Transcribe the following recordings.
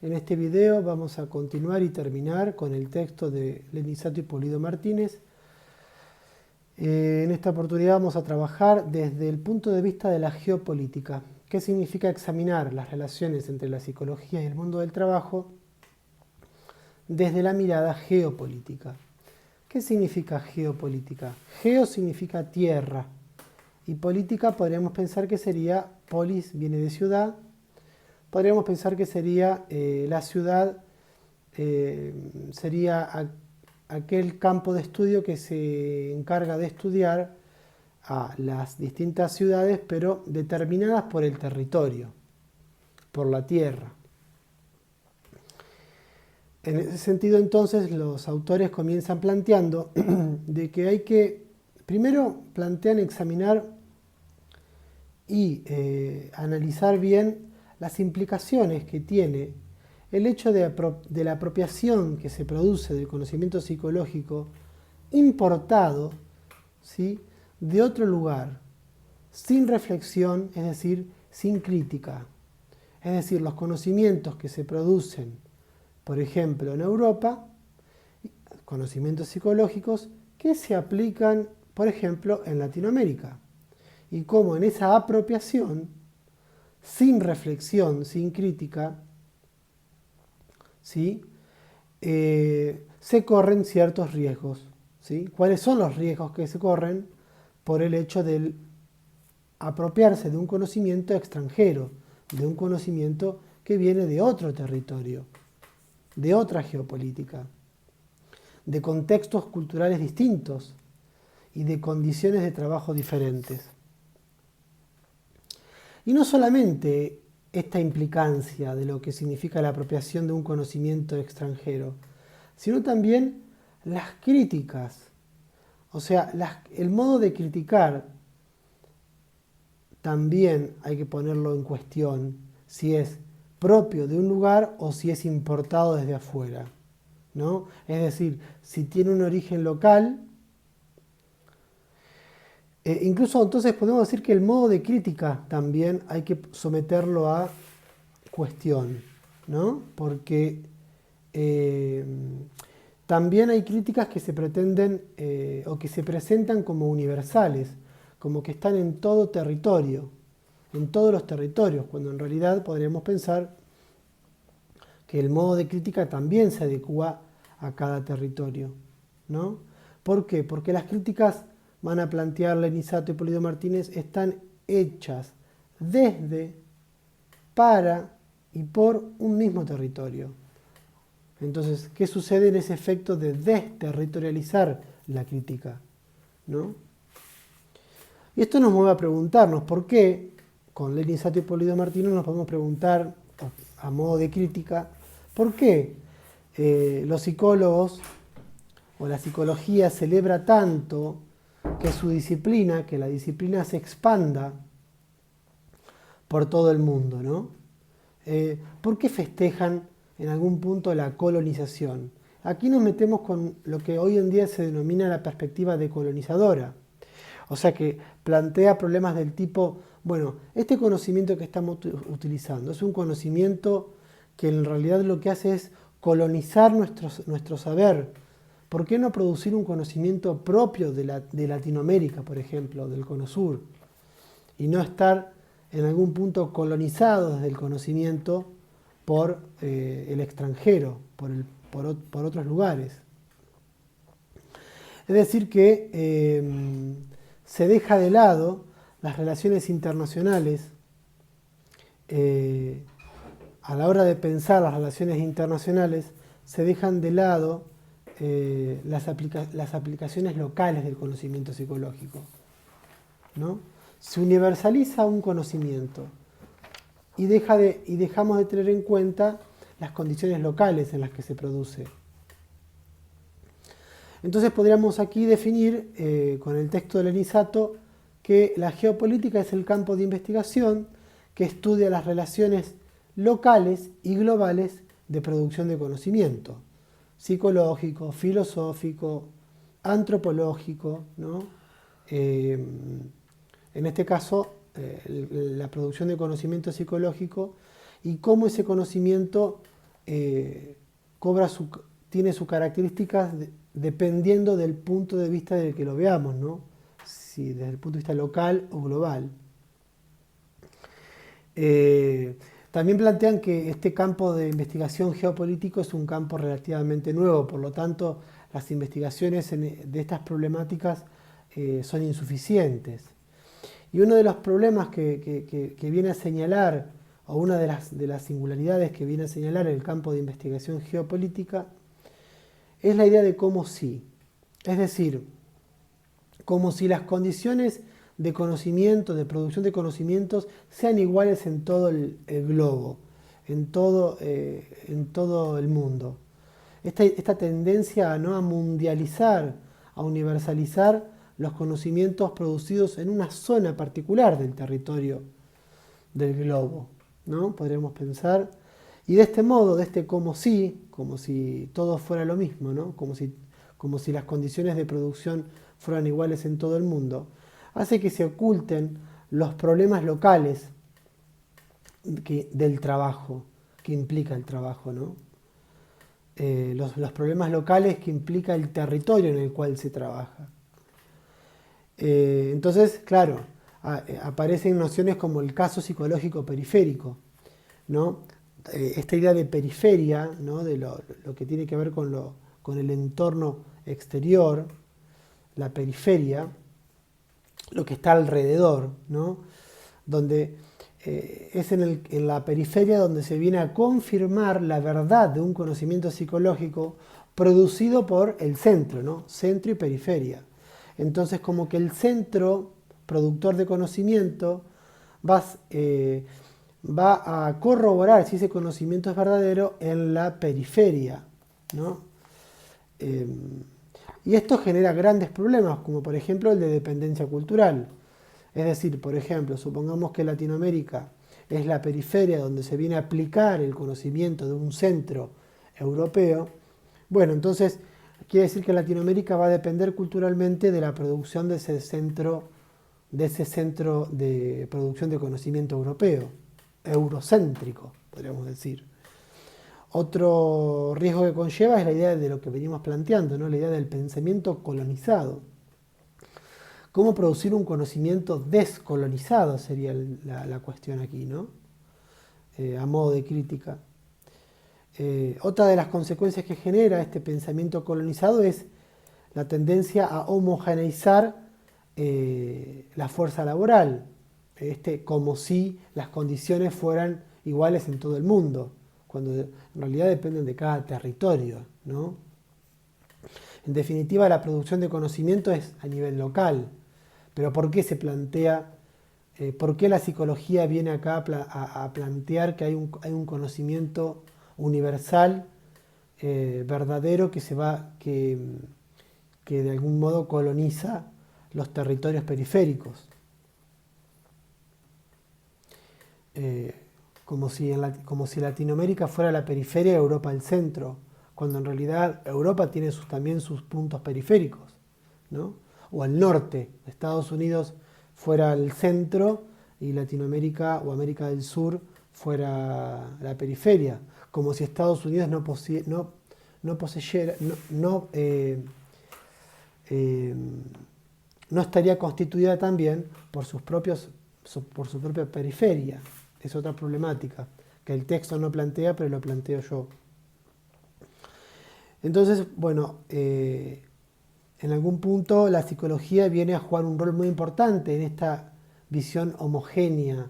En este video vamos a continuar y terminar con el texto de Lenizato y Pulido Martínez. En esta oportunidad vamos a trabajar desde el punto de vista de la geopolítica. ¿Qué significa examinar las relaciones entre la psicología y el mundo del trabajo desde la mirada geopolítica? ¿Qué significa geopolítica? Geo significa tierra y política podríamos pensar que sería, polis viene de ciudad, podríamos pensar que sería la ciudad, sería aquel campo de estudio que se encarga de estudiar a las distintas ciudades, pero determinadas por el territorio, por la tierra. En ese sentido, entonces, los autores comienzan planteando de que hay que, primero plantean examinar y analizar bien las implicaciones que tiene el hecho de la apropiación que se produce del conocimiento psicológico importado, ¿sí?, de otro lugar, sin reflexión, es decir, sin crítica. Es decir, los conocimientos que se producen, por ejemplo, en Europa, conocimientos psicológicos que se aplican, por ejemplo, en Latinoamérica. Y cómo en esa apropiación, sin reflexión, sin crítica, ¿sí?, se corren ciertos riesgos. ¿Sí? ¿Cuáles son los riesgos que se corren por el hecho de apropiarse de un conocimiento extranjero, de un conocimiento que viene de otro territorio, de otra geopolítica, de contextos culturales distintos y de condiciones de trabajo diferentes? Y no solamente esta implicancia de lo que significa la apropiación de un conocimiento extranjero, sino también las críticas, o sea, el modo de criticar también hay que ponerlo en cuestión, si es propio de un lugar o si es importado desde afuera, ¿no? Es decir, si tiene un origen local, incluso entonces podemos decir que el modo de crítica también hay que someterlo a cuestión, ¿no? Porque también hay críticas que se pretenden o que se presentan como universales, como que están en todo territorio, en todos los territorios, cuando en realidad podríamos pensar que el modo de crítica también se adecua a cada territorio, ¿no? ¿Por qué? Porque las críticas, van a plantear Lenizato y Pulido Martínez, están hechas desde, para y por un mismo territorio. Entonces, ¿qué sucede en ese efecto de desterritorializar la crítica, ¿no? Y esto nos mueve a preguntarnos por qué, con Lenizato y Pulido Martínez nos podemos preguntar, a modo de crítica, por qué los psicólogos o la psicología celebra tanto que su disciplina, que la disciplina se expanda por todo el mundo, ¿no? ¿Por qué festejan en algún punto la colonización? Aquí nos metemos con lo que hoy en día se denomina la perspectiva decolonizadora. O sea que plantea problemas del tipo, bueno, este conocimiento que estamos utilizando es un conocimiento que en realidad lo que hace es colonizar nuestro saber. ¿Por qué no producir un conocimiento propio de Latinoamérica, por ejemplo, del Cono Sur? Y no estar en algún punto colonizado desde el conocimiento por el extranjero, por otros lugares. Es decir que se deja de lado las relaciones internacionales. A la hora de pensar las relaciones internacionales, se dejan de lado las aplicaciones locales del conocimiento psicológico, ¿no? Se universaliza un conocimiento y dejamos de tener en cuenta las condiciones locales en las que se produce. Entonces podríamos aquí definir con el texto de Lenizato que la geopolítica es el campo de investigación que estudia las relaciones locales y globales de producción de conocimiento, psicológico, filosófico, antropológico, ¿no? En este caso, la producción de conocimiento psicológico y cómo ese conocimiento eh, cobra tiene sus características dependiendo del punto de vista del que lo veamos, ¿no? Si desde el punto de vista local o global. Eh, También plantean que este campo de investigación geopolítico es un campo relativamente nuevo, por lo tanto las investigaciones de estas problemáticas son insuficientes. Y uno de los problemas que viene a señalar, o una de las singularidades que viene a señalar el campo de investigación geopolítica, es la idea de cómo sí. Es decir, como si las condiciones de conocimiento, de producción de conocimientos, sean iguales en todo el globo, en todo el mundo. Esta tendencia, ¿no?, a mundializar, a universalizar los conocimientos producidos en una zona particular del territorio del globo, ¿no? Podríamos pensar. Y de este modo, de este como si todo fuera lo mismo, ¿no? Como si las condiciones de producción fueran iguales en todo el mundo, hace que se oculten los problemas locales del trabajo, que implica el trabajo, ¿no? Los problemas locales que implica el territorio en el cual se trabaja. Entonces, claro, aparecen nociones como el caso psicológico periférico, ¿no? Esta idea de periferia, ¿no?, de lo que tiene que ver con el entorno exterior, la periferia, lo que está alrededor, ¿no?, donde es en la periferia donde se viene a confirmar la verdad de un conocimiento psicológico producido por el centro, ¿no? Centro y periferia. Entonces, como que el centro productor de conocimiento va a corroborar si ese conocimiento es verdadero en la periferia, ¿no? Y esto genera grandes problemas, como por ejemplo el de dependencia cultural. Es decir, por ejemplo, supongamos que Latinoamérica es la periferia donde se viene a aplicar el conocimiento de un centro europeo. Bueno, entonces quiere decir que Latinoamérica va a depender culturalmente de la producción de ese centro de producción de conocimiento europeo, eurocéntrico, podríamos decir. Otro riesgo que conlleva es la idea de lo que venimos planteando, ¿no?, la idea del pensamiento colonizado. ¿Cómo producir un conocimiento descolonizado? Sería la cuestión aquí, ¿no? A modo de crítica. Otra de las consecuencias que genera este pensamiento colonizado es la tendencia a homogeneizar la fuerza laboral, como si las condiciones fueran iguales en todo el mundo, cuando en realidad dependen de cada territorio, ¿no? En definitiva, la producción de conocimiento es a nivel local. Pero ¿por qué se plantea, por qué la psicología viene acá a plantear que hay un conocimiento universal, verdadero, que de algún modo coloniza los territorios periféricos? Como si Latinoamérica fuera la periferia y Europa el centro, cuando en realidad Europa tiene también sus puntos periféricos, ¿no? O al norte, Estados Unidos fuera el centro y Latinoamérica o América del Sur fuera la periferia, como si Estados Unidos no estaría constituida también por su propia periferia. Es otra problemática que el texto no plantea, pero lo planteo yo. Entonces, bueno, en algún punto la psicología viene a jugar un rol muy importante en esta visión homogénea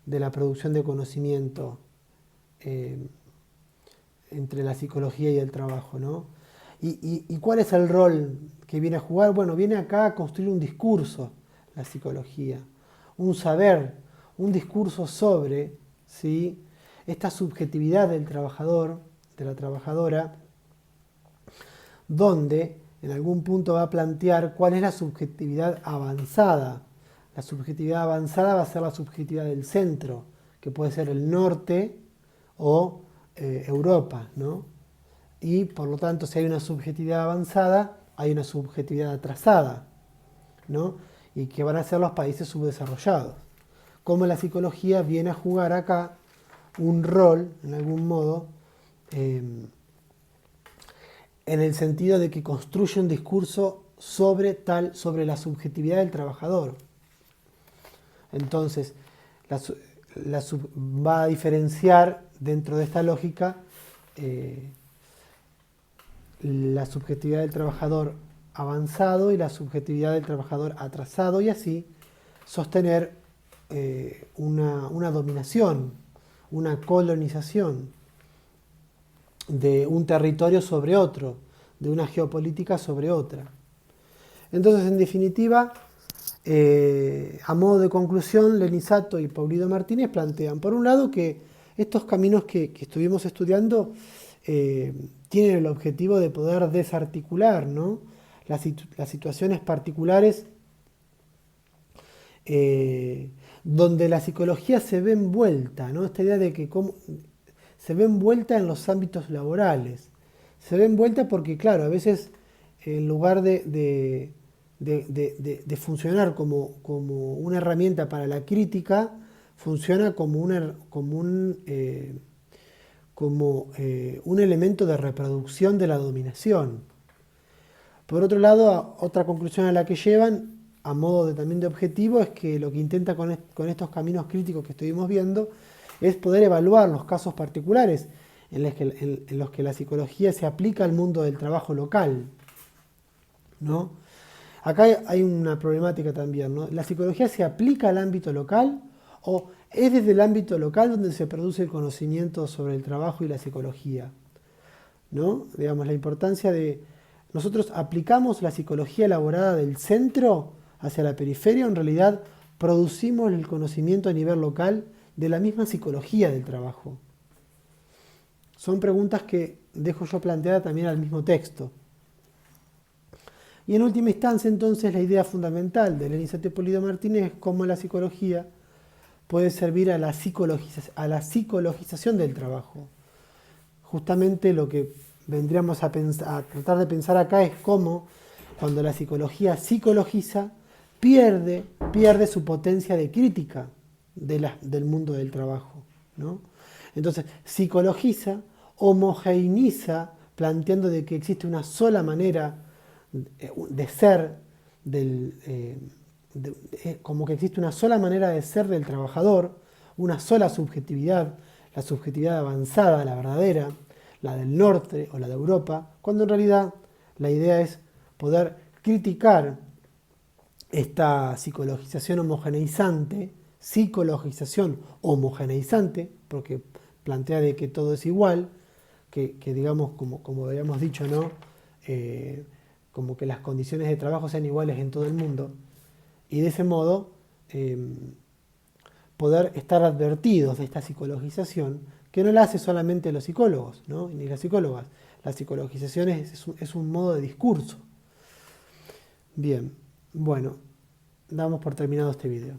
de la producción de conocimiento entre la psicología y el trabajo, ¿no? ¿Y cuál es el rol que viene a jugar? Bueno, viene acá a construir un discurso, la psicología, un saber, un discurso sobre, ¿sí?, esta subjetividad del trabajador, de la trabajadora, donde en algún punto va a plantear cuál es la subjetividad avanzada. La subjetividad avanzada va a ser la subjetividad del centro, que puede ser el norte o Europa, ¿no? Y por lo tanto, si hay una subjetividad avanzada, hay una subjetividad atrasada, ¿no? Y que van a ser los países subdesarrollados. Cómo la psicología viene a jugar acá un rol, en algún modo, en el sentido de que construye un discurso sobre la subjetividad del trabajador. Entonces, va a diferenciar dentro de esta lógica la subjetividad del trabajador avanzado y la subjetividad del trabajador atrasado, y así sostener una dominación, una colonización de un territorio sobre otro, de una geopolítica sobre otra. Entonces, en definitiva, a modo de conclusión, Lenizato y Paulido Martínez plantean, por un lado, que estos caminos que estuvimos estudiando tienen el objetivo de poder desarticular, ¿no?, las situaciones particulares donde la psicología se ve envuelta, ¿no? Esta idea de que se ve envuelta en los ámbitos laborales. Se ve envuelta porque, claro, a veces en lugar de funcionar como una herramienta para la crítica, funciona como un elemento de reproducción de la dominación. Por otro lado, otra conclusión a la que llevan, a modo también de objetivo, es que lo que intenta con estos caminos críticos que estuvimos viendo es poder evaluar los casos particulares en los que la psicología se aplica al mundo del trabajo local, ¿no? Acá hay una problemática también, ¿no? ¿La psicología se aplica al ámbito local o es desde el ámbito local donde se produce el conocimiento sobre el trabajo y la psicología, ¿no? Digamos, la importancia de... Nosotros aplicamos la psicología elaborada del centro hacia la periferia, en realidad producimos el conocimiento a nivel local de la misma psicología del trabajo. Son preguntas que dejo yo planteada también al mismo texto. Y en última instancia, entonces, la idea fundamental de Lenizato y Paulido Martínez es cómo la psicología puede servir a la psicologización del trabajo. Justamente lo que vendríamos a tratar de pensar acá es cómo, cuando la psicología psicologiza, pierde su potencia de crítica del mundo del trabajo, ¿no? Entonces, psicologiza, homogeneiza, planteando de que existe una sola manera de ser, como que existe una sola manera de ser del trabajador, una sola subjetividad, la subjetividad avanzada, la verdadera, la del norte o la de Europa, cuando en realidad la idea es poder criticar esta psicologización homogeneizante, porque plantea de que todo es igual, que digamos, como habíamos dicho, ¿no? Como que las condiciones de trabajo sean iguales en todo el mundo, y de ese modo poder estar advertidos de esta psicologización, que no la hace solamente los psicólogos, ¿no?, ni las psicólogas. La psicologización es un modo de discurso. Bien, bueno, damos por terminado este video.